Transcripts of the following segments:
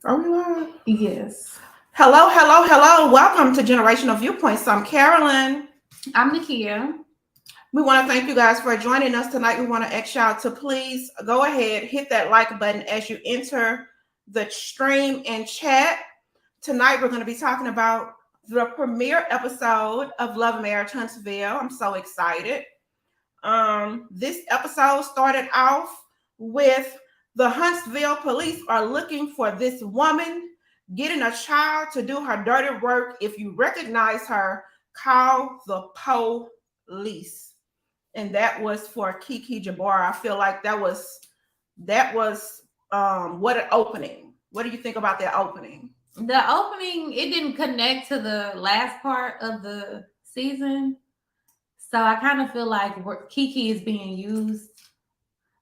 Are we live? Yes. Hello, hello, hello. Welcome to Generational Viewpoints. I'm Carolyn. I'm Nakia. We want to thank you guys for joining us tonight. We want to ask y'all to please go ahead, hit that like button as you enter the stream and chat. Tonight, we're going to be talking about the premiere episode of Love Marriage Huntsville. I'm so excited. This episode started off with the Huntsville police are looking for this woman getting a child to do her dirty work. If you recognize her, call the police. And that was for Keke Jabbar. I feel like that was what an opening. What do you think about that opening? The opening, it didn't connect to the last part of the season. So I kind of feel like Keke is being used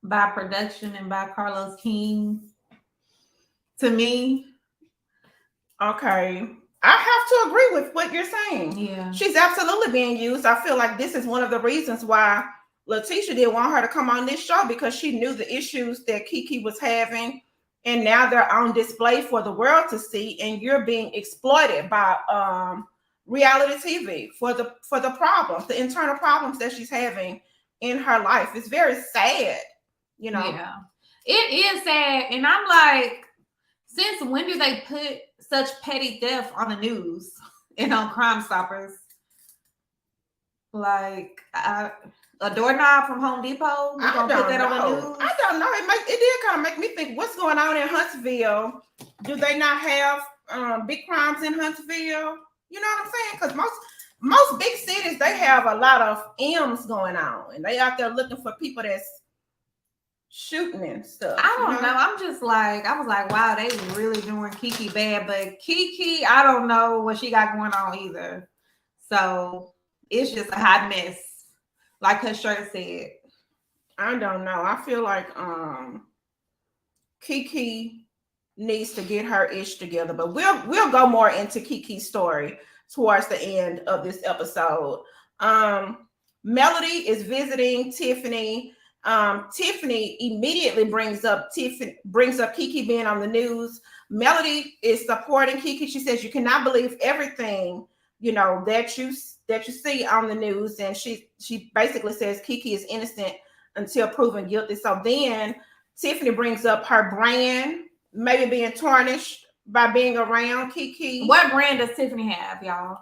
by production and by Carlos King. To me, Okay. I have to agree with what you're saying. yeah. She's absolutely being used. I feel like this is one of the reasons why LaTisha didn't want her to come on this show because she knew the issues that Keke was having, and now they're on display for the world to see, and you're being exploited by reality TV for the problems, the internal problems that she's having in her life. It's very sad, you know. Yeah. It is sad. And I'm like, since when do they put such petty theft on the news and on Crime Stoppers? Like, a doorknob from Home Depot? We're going to put that on the news? I don't know. It did kind of make me think, what's going on in Huntsville? Do they not have big crimes in Huntsville? You know what I'm saying? Because most big cities, they have a lot of M's going on, and they out there looking for people that's shooting and stuff. I don't know. I'm just like, I was like, wow, they really doing Keke bad. But Keke, I don't know what she got going on either. So it's just a hot mess, like her shirt said. I don't know. I feel like Keke needs to get her ish together, but we'll go more into Keke's story towards the end of this episode. Melody is visiting Tiffany. Tiffany immediately brings up Keke being on the news. Melody is supporting Keke. She says you cannot believe everything that you see on the news, and she basically says Keke is innocent until proven guilty. So then Tiffany brings up her brand maybe being tarnished by being around Keke. What brand does Tiffany have, y'all?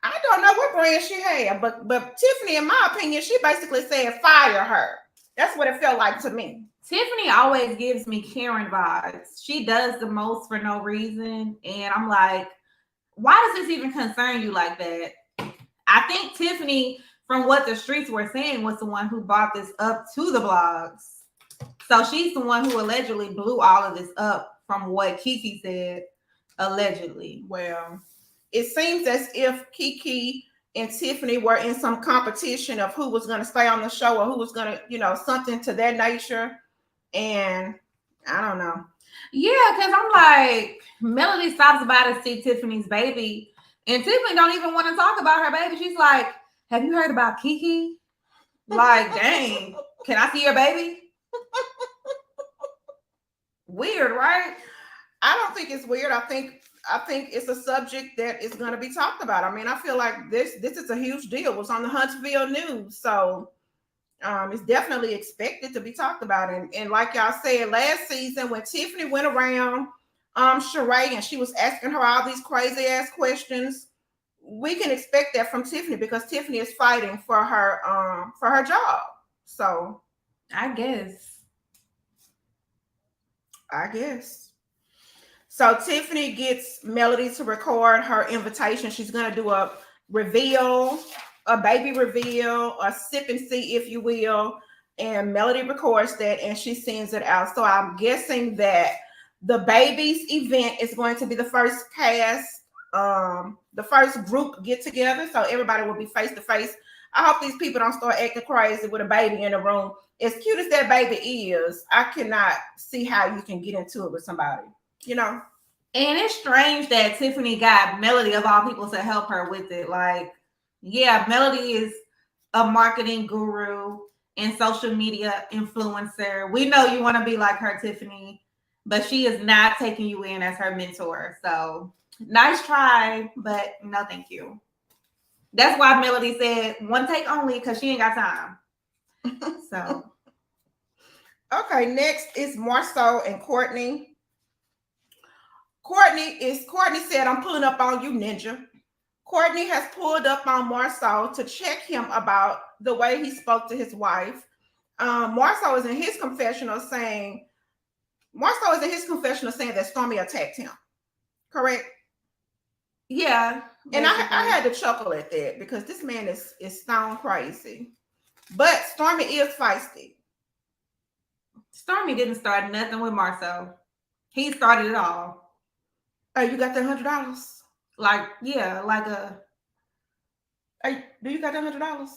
I don't know what brand she had, but Tiffany, in my opinion, she basically said fire her. That's what it felt like to me. Tiffany always gives me Karen vibes. She does the most for no reason. And I'm like, why does this even concern you like that? I think Tiffany, from what the streets were saying, was the one who brought this up to the blogs. So she's the one who allegedly blew all of this up from what Keke said, allegedly. Well, it seems as if Keke and Tiffany were in some competition of who was going to stay on the show or who was going to, something to that nature. And I don't know. Yeah, because I'm like, Melody stops by to see Tiffany's baby, and Tiffany don't even want to talk about her baby. She's like, have you heard about Keke? Like, dang, can I see your baby? Weird, right? I don't think it's weird. I think it's a subject that is going to be talked about. I mean, I feel like this is a huge deal. It was on the Huntsville news, so it's definitely expected to be talked about. And like y'all said last season, when Tiffany went around Shari and she was asking her all these crazy ass questions, we can expect that from Tiffany because Tiffany is fighting for her job. So I guess. So Tiffany gets Melody to record her invitation. She's going to do a reveal, a baby reveal, a sip and see, if you will. And Melody records that and she sends it out. So I'm guessing that the baby's event is going to be the first cast, the first group get together. So everybody will be face to face. I hope these people don't start acting crazy with a baby in the room. As cute as that baby is, I cannot see how you can get into it with somebody, And it's strange that Tiffany got Melody, of all people, to help her with it. Like, yeah, Melody is a marketing guru and social media influencer. We know you want to be like her, Tiffany. but she is not taking you in as her mentor. So nice try, but no thank you. That's why Melody said one take only, because she ain't got time. So okay, next is Marsau and Courtney. Courtney said, I'm pulling up on you, ninja. Courtney has pulled up on Marsau to check him about the way he spoke to his wife. Marsau is in his confessional saying that Stormy attacked him. Correct? yeah. And I had to chuckle at that because this man is stone crazy. But Stormy is feisty. Stormy didn't start nothing with Marsau. He started it all. Oh, you got that $100? Like, yeah, like a. Hey, do you got that $100?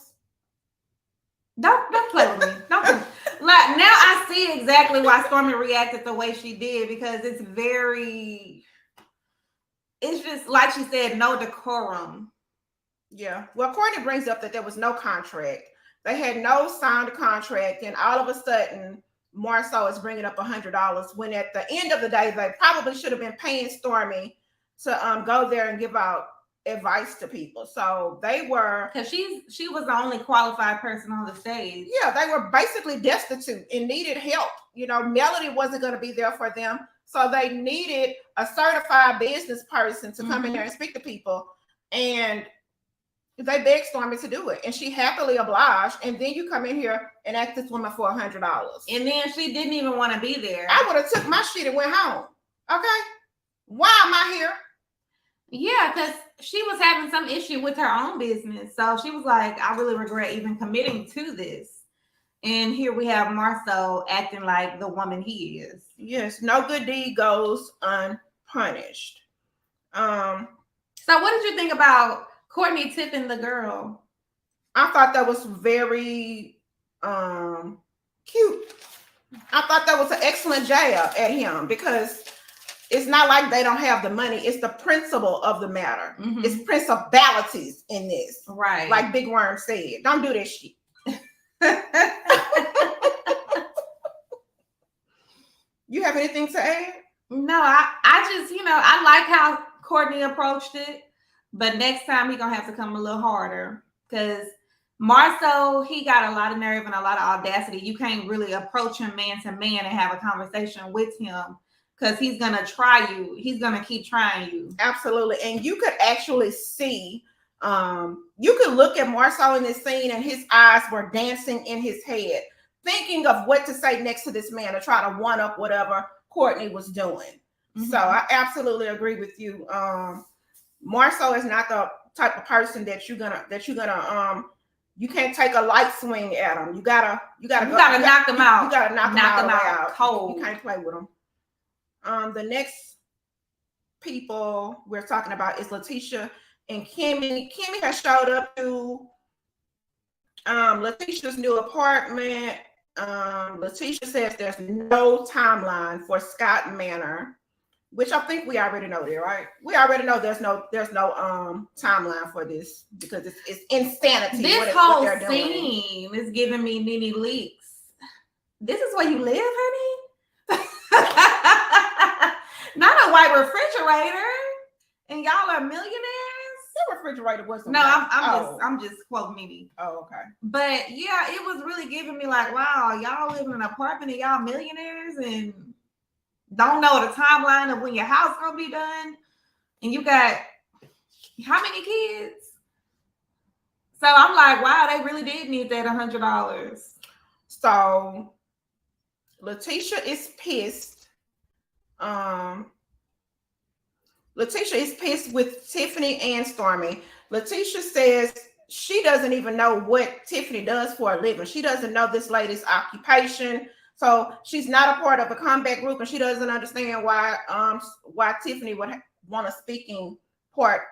Don't play with me. Don't play. Like, now I see exactly why Stormy reacted the way she did, because it's just like she said, no decorum. Yeah. Well, Courtney brings up that there was no contract. They had no signed contract, and all of a sudden, Marsau is bringing up $100 when at the end of the day, they probably should have been paying Stormy to go there and give out advice to people. So they were, because she was the only qualified person on the stage. Yeah, they were basically destitute and needed help. You know, Melody wasn't going to be there for them, so they needed a certified business person to come in there and speak to people. And they begged Stormy to do it, and she happily obliged. And then you come in here and ask this woman for $100, and then she didn't even want to be there. I would have took my shit and went home. Okay, why am I here? Yeah, because she was having some issue with her own business. So she was like, I really regret even committing to this. And here we have Marsau acting like the woman he is. Yes, no good deed goes unpunished. So what did you think about Courtney tipping the girl? I thought that was very cute. I thought that was an excellent jab at him, because it's not like they don't have the money. It's the principle of the matter. It's principalities in this. Right. Like Big Worm said, don't do this shit. You have anything to add? No, I just, I like how Courtney approached it, but next time he's going to have to come a little harder, because Marsau, he got a lot of nerve and a lot of audacity. You can't really approach him man to man and have a conversation with him, because he's going to try you. He's going to keep trying you. Absolutely. And you could actually see, you could look at Marsau in this scene and his eyes were dancing in his head, thinking of what to say next to this man to try to one up whatever Courtney was doing. So I absolutely agree with you. Marsau is not the type of person that you're gonna you can't take a light swing at him. You gotta knock them out. You gotta knock them out cold. You can't play with them. The next people we're talking about is LaTisha and Kimmie. Kimmie has showed up to LaTisha's new apartment. LaTisha says there's no timeline for Scott Manor, which I think we already know there, right? We already know there's no timeline for this, because it's insanity. This whole scene is giving me Nene Leaks. This is where you live, honey? Not a white refrigerator, and y'all are millionaires. The refrigerator wasn't. No, I'm just quoting Nene. Oh, okay. But yeah, it was really giving me like, wow, y'all live in an apartment and y'all millionaires and don't know the timeline of when your house gonna be done, and you got how many kids? So I'm like, wow, they really did need that $100. So LaTisha is pissed. LaTisha is pissed with Tiffany and Stormy. LaTisha says she doesn't even know what Tiffany does for a living. She doesn't know this lady's occupation. So she's not a part of a comeback group, and she doesn't understand why Tiffany would want a speaking part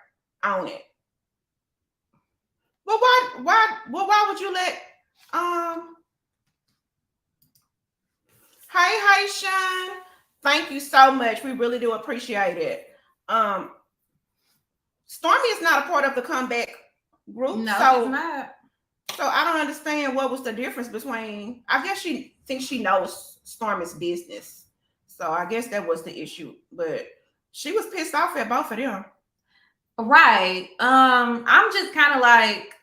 on it. Well, why would you let Hey Sean, thank you so much. We really do appreciate it. Stormy is not a part of the comeback group. No, so, she's not. So I don't understand what was the difference between. I guess she thinks she knows Stormy's business. So I guess that was the issue. But she was pissed off at both of them. Right. I'm just kind of like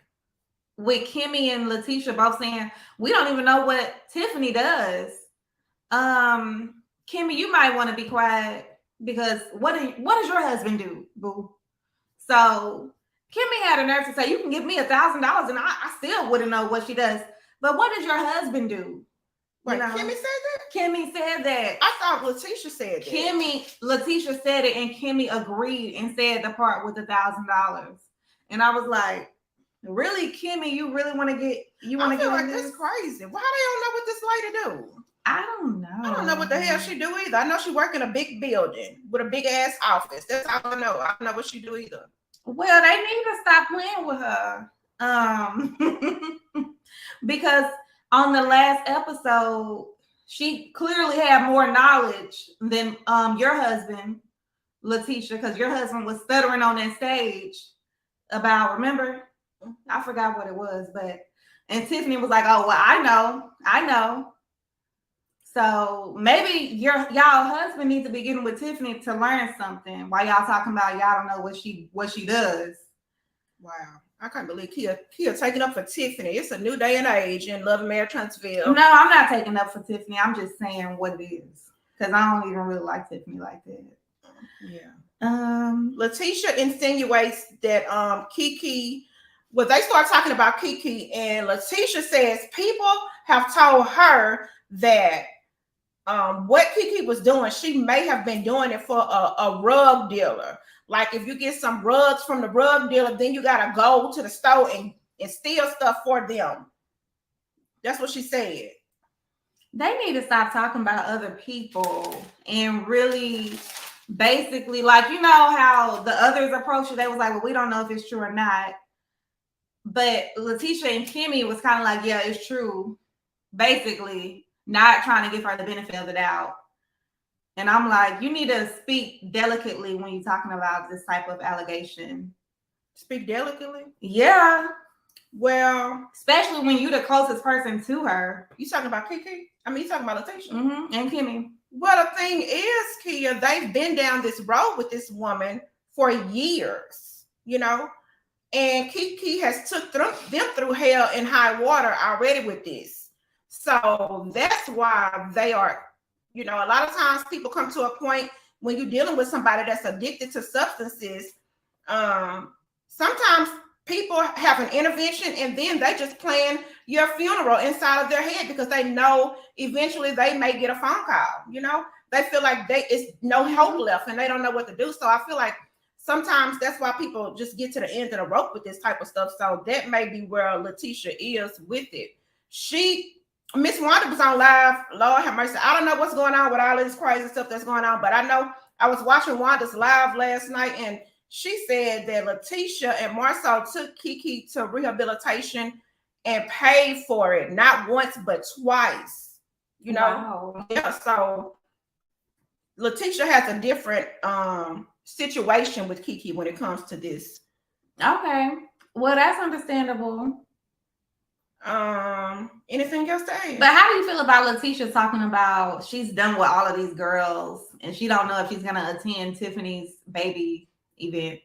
with Kimmie and LaTisha both saying we don't even know what Tiffany does. Kimmie, you might want to be quiet because what does your husband do, boo? So Kimmie had a nerve to say you can give me $1,000 and I still wouldn't know what she does. But what does your husband do? Wait, Kimmie said that? Kimmie said that. I thought LaTisha said that. LaTisha said it, and Kimmie agreed and said the part with $1,000. And I was like, really, Kimmie, you really want to get? You want to get? Like this crazy. Why they don't know what this lady do? I don't know. I don't know what the hell she do either. I know she work in a big building with a big ass office. That's all I know. I don't know what she do either. Well, they need to stop playing with her. Because on the last episode, she clearly had more knowledge than your husband, LaTisha, because your husband was stuttering on that stage about, remember? I forgot what it was, and Tiffany was like, oh, well, I know. So maybe y'all husband needs to be getting with Tiffany to learn something while y'all talking about y'all don't know what she does. Wow. I can't believe Kia taking up for Tiffany. It's a new day and age in Love and Marriage Huntsville. No, I'm not taking up for Tiffany. I'm just saying what it is. Because I don't even really like Tiffany like that. Yeah. LaTisha insinuates that Keke, well, they start talking about Keke, and LaTisha says people have told her that what Keke was doing, she may have been doing it for a rug dealer. Like if you get some rugs from the rug dealer, then you gotta go to the store and steal stuff for them. That's what she said. They need to stop talking about other people and really basically, like, you know how the others approach it, they was like, well, we don't know if it's true or not. But LaTisha and Kimmie was kind of like, yeah, it's true. Basically, not trying to give her the benefit of the doubt. And I'm like, you need to speak delicately when you're talking about this type of allegation. Speak delicately? Yeah. Well, especially when you're the closest person to her. You talking about Keke? I mean, you talking about LaTisha? Mm-hmm. And Kimmie. Well, the thing is, Kia, they've been down this road with this woman for years, you know? And Keke has took them through hell and high water already with this. So that's why they are, you know, a lot of times people come to a point when you're dealing with somebody that's addicted to substances. Sometimes people have an intervention and then they just plan your funeral inside of their head because they know eventually they may get a phone call. You know, they feel like it's no hope left and they don't know what to do. So I feel like sometimes that's why people just get to the end of the rope with this type of stuff. So that may be where LaTisha is with it. Miss Wanda was on live. Lord have mercy. I don't know what's going on with all this crazy stuff that's going on, but I know I was watching Wanda's live last night and she said that LaTisha and Marsau took Keke to rehabilitation and paid for it, not once, but twice. You know? Wow. Yeah, so LaTisha has a different situation with Keke when it comes to this. Okay. Well, that's understandable. Anything else to add? But how do you feel about LaTisha talking about she's done with all of these girls and she don't know if she's gonna attend Tiffany's baby event?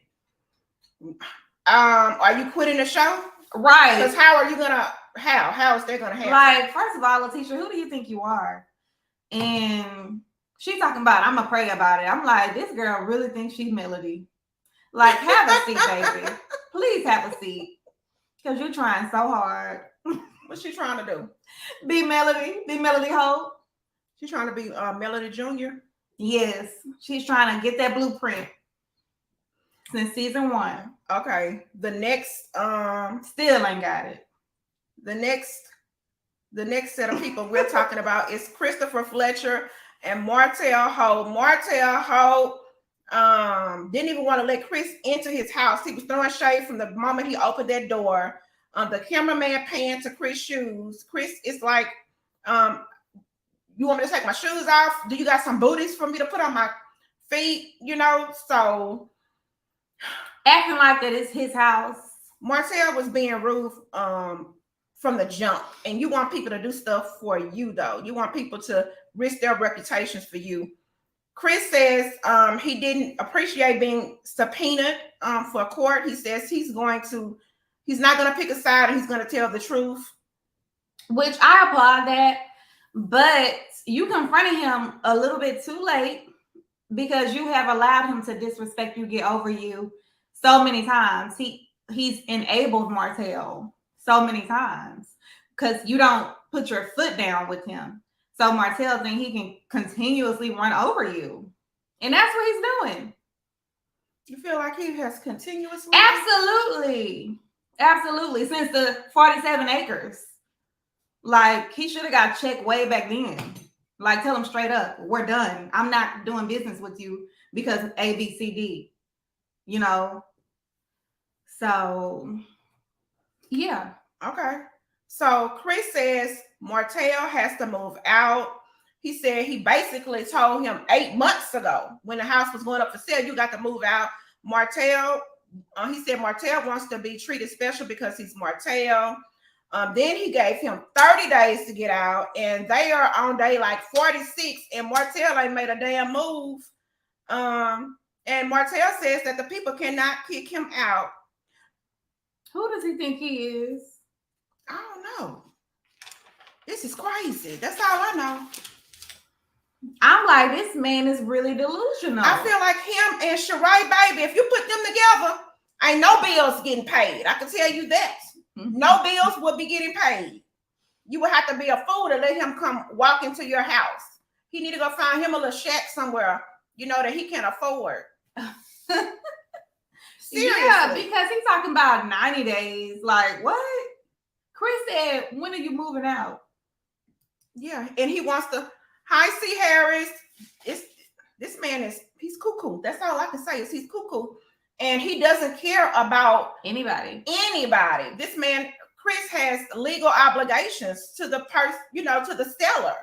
Are you quitting the show? Right. Because how is that gonna happen? Like, first of all, LaTisha, who do you think you are? And she's talking about, I'm gonna pray about it. I'm like, this girl really thinks she's Melody. Like, have a seat, baby. Please have a seat. Because you're trying so hard. What's she trying to do? Be Melody Holt. She's trying to be Melody Jr. Yes, she's trying to get that blueprint since season 1. Okay, the next still ain't got it. The next set of people we're talking about is Christopher Fletcher and Martell Holt. Martell Holt didn't even want to let Chris into his house. He was throwing shade from the moment he opened that door. The cameraman panned to Chris' shoes. Chris is like, you want me to take my shoes off? Do you got some booties for me to put on my feet? You know, so acting like that is his house. Martell was being rude from the jump, and you want people to do stuff for you, though. You want people to risk their reputations for you. Chris says he didn't appreciate being subpoenaed for court. He says he's not going to pick a side and he's going to tell the truth. Which I applaud that, but you confronted him a little bit too late because you have allowed him to disrespect you, get over you so many times. He's enabled Martell so many times because you don't put your foot down with him. So Martell thinks he can continuously run over you. And that's what he's doing. You feel like he has continuously? Absolutely. Absolutely. Since the 47 acres. Like, he should have got checked way back then. Like, tell him straight up, we're done. I'm not doing business with you because of A, B, C, D. You know? So, yeah. Okay. So Chris says Martell has to move out. He said he basically told him 8 months ago when the house was going up for sale, you got to move out. Martell, he said Martell wants to be treated special because he's Martell. Then he gave him 30 days to get out, and they are on day like 46, and Martell ain't made a damn move. And Martell says that the people cannot kick him out. Who does he think he is? I don't know. This is crazy. That's all I know. I'm like, this man is really delusional. I feel like him and Shari, baby, if you put them together, ain't no bills getting paid. I can tell you that. Mm-hmm. No bills would be getting paid. You would have to be a fool to let him come walk into your house. He need to go find him a little shack somewhere, you know, that he can afford. Seriously. Yeah, because he's talking about 90 days. Like, what? Chris said, when are you moving out? Yeah, and he wants to. Hi, C. Harris. This man he's cuckoo. That's all I can say is he's cuckoo. And he doesn't care about anybody. This man, Chris, has legal obligations to the person, you know, to the seller.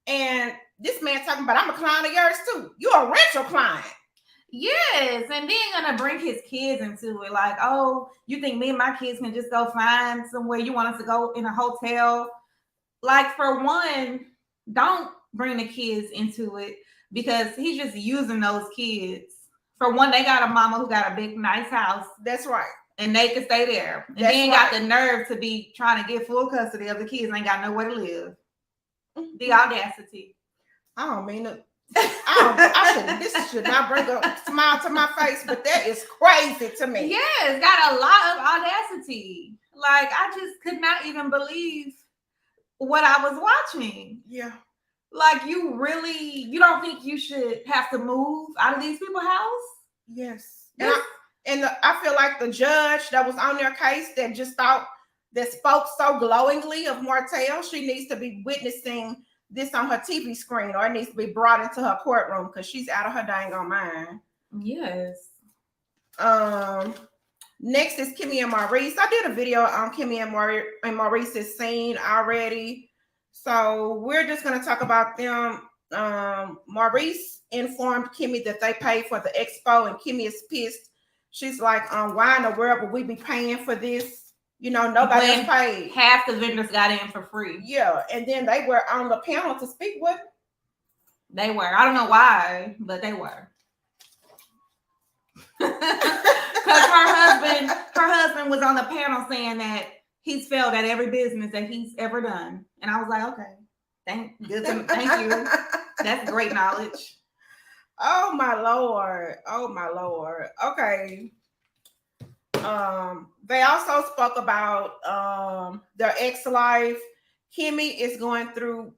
And this man talking about, I'm a client of yours too. You're a rental client. Yes, and then gonna bring his kids into it. Like, oh, you think me and my kids can just go find somewhere you want us to go in a hotel? Like, for one, don't bring the kids into it because he's just using those kids. For one, they got a mama who got a big, nice house. That's right. And they can stay there. And then got the nerve to be trying to get full custody of the kids and ain't got nowhere to live. The audacity. I don't mean it. This should not bring a smile to my face, but that is crazy to me. Yes, got a lot of audacity. Like, I just could not even believe what I was watching. Yeah. Like, you don't think you should have to move out of these people's house? Yes. And I feel like the judge that was on their case that spoke so glowingly of Martell, she needs to be witnessing this on her TV screen, or it needs to be brought into her courtroom because she's out of her dang on mind. Yes. Next is Kimmie and Maurice. I did a video on Kimmie and Maurice's scene already. So we're just going to talk about them. Maurice informed Kimmie that they paid for the expo, and Kimmie is pissed. She's like, why in the world would we be paying for this? You know, nobody else paid. Half the vendors got in for free. Yeah, and then they were on the panel to speak with. They were. I don't know why, but they were. Because her husband was on the panel saying that he's failed at every business that he's ever done. And I was like, okay, thank you. That's great knowledge. Oh my Lord. Okay. They also spoke about their ex-life. Kimmie is going through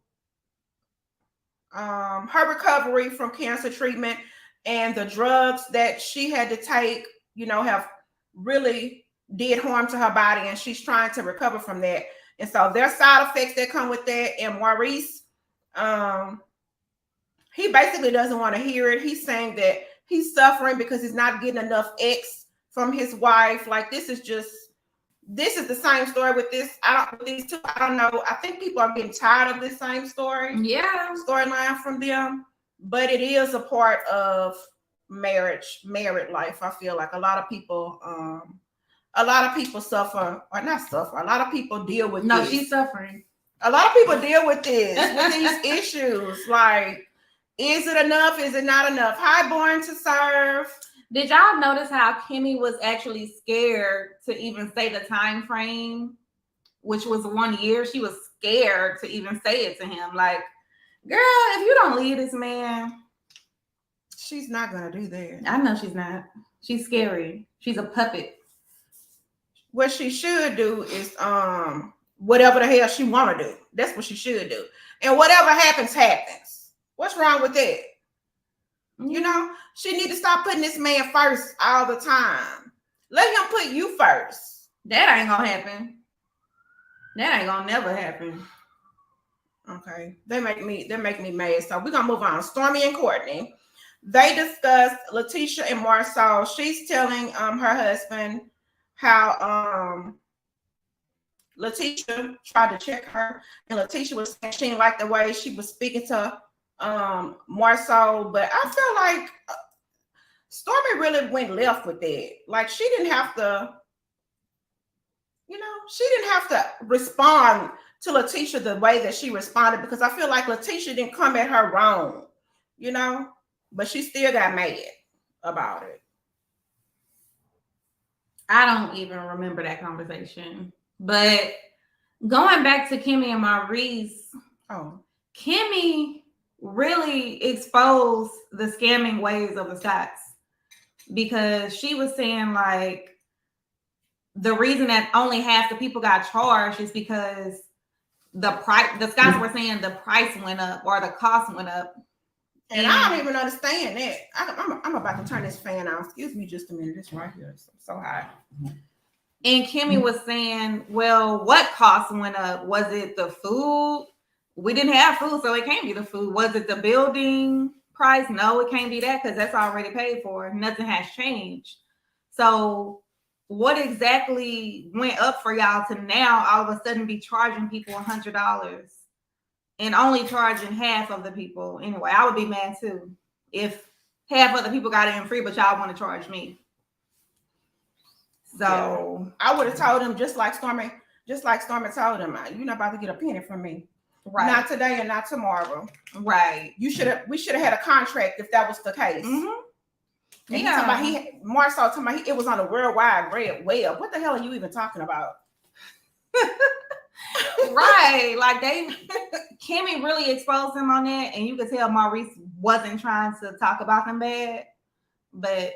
her recovery from cancer treatment, and the drugs that she had to take, you know, have really did harm to her body, and she's trying to recover from that. And so there are side effects that come with that. And Maurice, he basically doesn't want to hear it. He's saying that he's suffering because he's not getting enough X from his wife. Like, this is the same story with these two. I don't know. I think people are getting tired of this same story. Yeah. Storyline from them. But it is a part of married life. I feel like a lot of people suffer, or not suffer. A lot of people deal with this. No, she's suffering. A lot of people deal with these issues. Like, Is it enough? Is it not enough? Hi, Born to Serve. Did y'all notice how Kimmie was actually scared to even say the time frame, which was 1 year? She was scared to even say it to him. Like, girl, if you don't leave this man, she's not gonna do that. I know she's not. She's scary. She's a puppet. What she should do is whatever the hell she want to do. That's what she should do. And whatever happens, happens. What's wrong with that? You know, she need to stop putting this man first all the time. Let him put you first. That ain't gonna happen. That ain't gonna never happen. Okay, they make me mad. So we're gonna move on. Stormy and Courtney, they discussed LaTisha and Marsau. She's telling her husband how LaTisha tried to check her, and LaTisha was saying she didn't like the way she was speaking to Marsau. But I feel like Stormy really went left with that. Like she didn't have to, she didn't have to respond to LaTisha the way that she responded, because I feel like LaTisha didn't come at her wrong, but she still got mad about it. I don't even remember that conversation. But going back to Kimmie and Maurice, Kimmie really exposed the scamming ways of the Scotts, because she was saying like the reason that only half the people got charged is because the Scotts were saying the price went up or the cost went up. And I don't even understand that. I'm about to turn this fan on. Excuse me just a minute. It's right here. It's so hot. And Kimmie was saying, well, what cost went up? Was it the food? We didn't have food, so it can't be the food. Was it the building price? No, it can't be that, because that's already paid for. Nothing has changed. So what exactly went up for y'all to now all of a sudden be charging people $100 and only charging half of the people? Anyway, I would be mad too if half of the people got it in free, but y'all want to charge me. So yeah. I would have told him just like Stormy told him, you're not about to get a penny from me. Right. Not today and not tomorrow. Right. We should have had a contract if that was the case. Mm-hmm. And Marsau talking about it was on the World Wide Web. What the hell are you even talking about? Right. Like Kimmie really exposed him on that, and you could tell Maurice wasn't trying to talk about him bad, but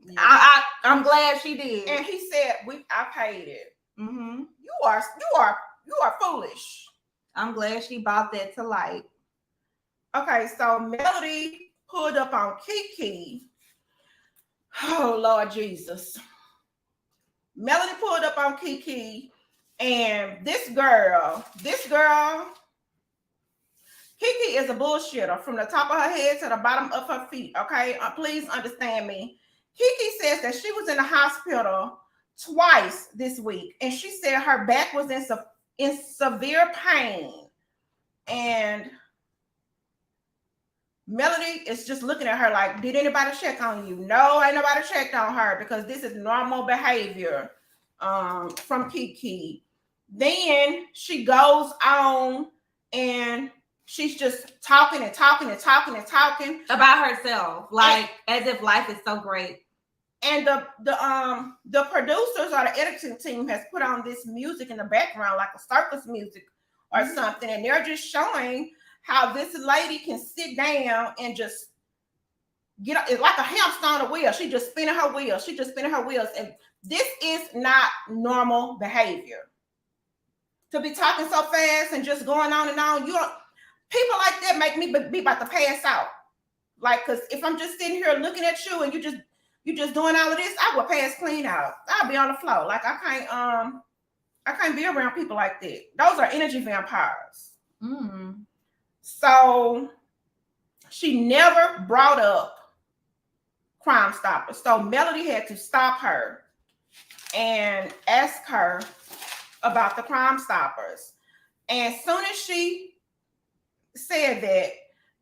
yeah. I'm glad she did. And he said, I paid it. Mm-hmm. You are foolish. I'm glad she brought that to light. Okay, so Melody pulled up on Keke. Oh, Lord Jesus. Melody pulled up on Keke, and this girl, Keke is a bullshitter from the top of her head to the bottom of her feet, okay? Please understand me. Keke says that she was in the hospital twice this week, and she said her back was in severe pain. And Melody is just looking at her like, did anybody check on you? No, ain't nobody checked on her, because this is normal behavior from Keke. Then she goes on and she's just talking about herself, like as if life is so great. And the producers or the editing team has put on this music in the background, like a circus music or something, and they're just showing how this lady can sit down and just get up. It's like a hamster on a wheel. She just spinning her wheels. And this is not normal behavior. To be talking so fast and just going on and on. People like that make me be about to pass out. Like, because if I'm just sitting here looking at you and you just doing all of this, I would pass clean out. I'll be on the floor. Like, I can't be around people like that. Those are energy vampires. Mm. So she never brought up Crime Stoppers. So Melody had to stop her and ask her about the Crime Stoppers. And as soon as she said that,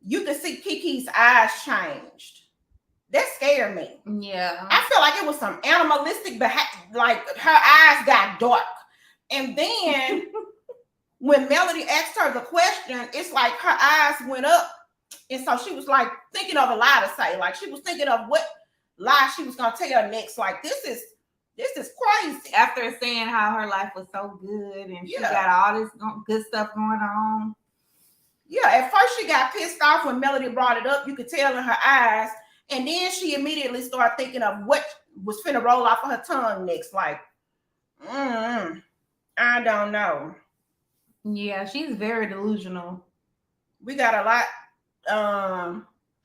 you could see Keke's eyes changed. That scared me. Yeah. I feel like it was some animalistic behavior. Like her eyes got dark. And then when Melody asked her the question, it's like her eyes went up And so she was like thinking of a lie to say. Like she was thinking of what lie she was gonna tell next. Like this is crazy. After saying how her life was so good and she got all this good stuff going on. Yeah, at first she got pissed off when Melody brought it up. You could tell in her eyes. And then she immediately started thinking of what was finna roll off of her tongue next. Like, I don't know. Yeah, she's very delusional. We got a lot.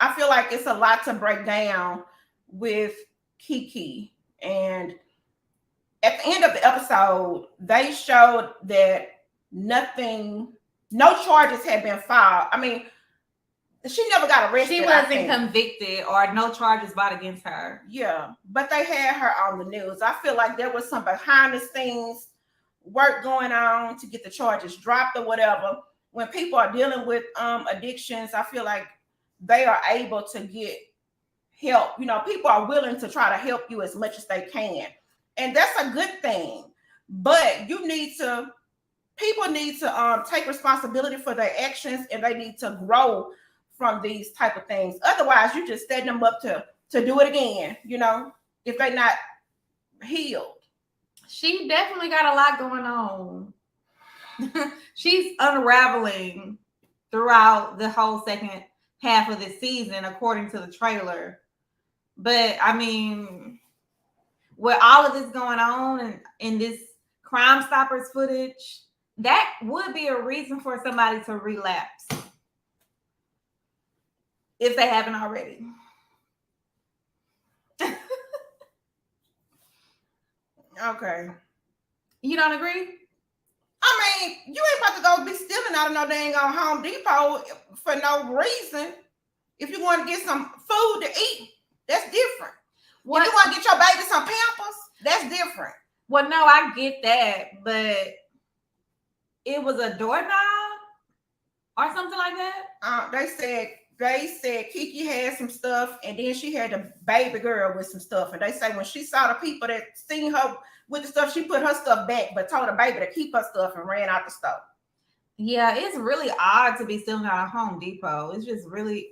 I feel like it's a lot to break down with Keke. And at the end of the episode, they showed that no charges had been filed. I mean, she never got arrested. She wasn't convicted or no charges brought against her. Yeah, but they had her on the news. I feel like there was some behind the scenes work going on to get the charges dropped or whatever. When people are dealing with addictions, I feel like they are able to get help. You know, people are willing to try to help you as much as they can. And that's a good thing. But people need to take responsibility for their actions, and they need to grow from these type of things. Otherwise, you just setting them up to do it again, you know, if they're not healed. She definitely got a lot going on. She's unraveling throughout the whole second half of the season, according to the trailer. But I mean, with all of this going on and in this Crime Stoppers footage, that would be a reason for somebody to relapse. If they haven't already. Okay. You don't agree? I mean, you ain't about to go be stealing out of no dang on Home Depot for no reason. If you want to get some food to eat, that's different. What? If you want to get your baby some Pampers, that's different. Well, no, I get that, but it was a doorknob or something like that. They said Keke had some stuff, and then she had the baby girl with some stuff. And they say when she saw the people that seen her with the stuff, she put her stuff back, but told the baby to keep her stuff and ran out the store. Yeah, it's really odd to be stealing out of Home Depot. It's just really,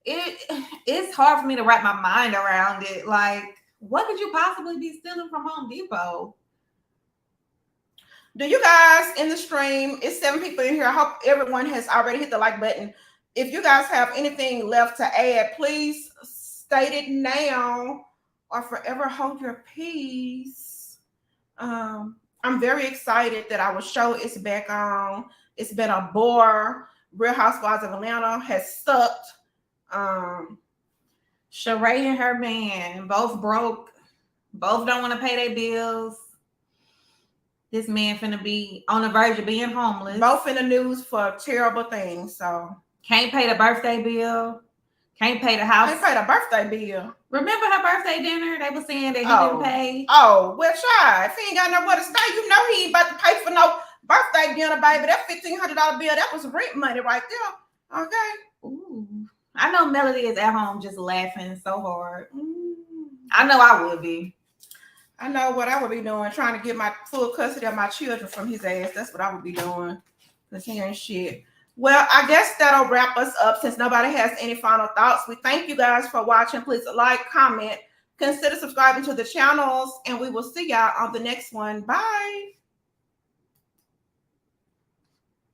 it's hard for me to wrap my mind around it. Like, what could you possibly be stealing from Home Depot? Do you guys in the stream? It's 7 people in here. I hope everyone has already hit the like button. If you guys have anything left to add, please state it now or forever hold your peace. I'm very excited that our show is back on. It's been a bore. Real Housewives of Atlanta has sucked. Shari and her man, both broke. Both don't want to pay their bills. This man finna be on the verge of being homeless. Both in the news for terrible things, so. Can't pay the birthday bill. Can't pay the house. Can't pay the birthday bill. Remember her birthday dinner? They were saying that he didn't pay. Oh, well, Shari, if he ain't got nowhere to stay, you know he ain't about to pay for no birthday dinner, baby. That $1,500 bill, that was rent money right there. Okay. Ooh. I know Melody is at home just laughing so hard. I know I would be. I know what I would be doing, trying to get my full custody of my children from his ass. That's what I would be doing. Because he ain't shit. Well, I guess that'll wrap us up since nobody has any final thoughts. We thank you guys for watching. Please like, comment, consider subscribing to the channels, and we will see y'all on the next one. Bye.